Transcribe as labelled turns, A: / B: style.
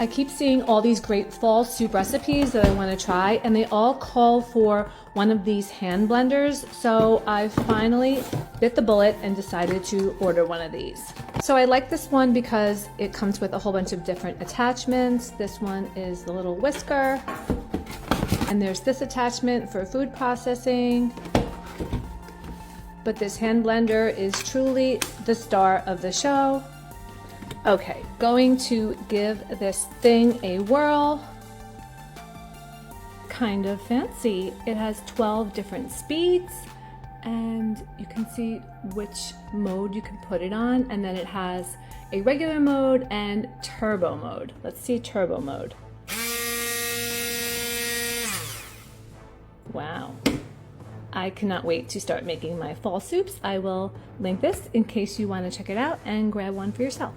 A: I keep seeing all these great fall soup recipes that I want to try, and they all call for one of these hand blenders. So I finally bit the bullet and decided to order one of these. So I like this one because it comes with a whole bunch of different attachments. This one is the little whisker, and there's this attachment for food processing. But this hand blender is truly the star of the show. Okay, going to give this thing a whirl. Kind of fancy. It has 12 different speeds, and you can see which mode you can put it on, and then it has a regular mode and turbo mode. Let's see turbo mode. Wow. I cannot wait to start making my fall soups. I will link this in case you want to check it out and grab one for yourself.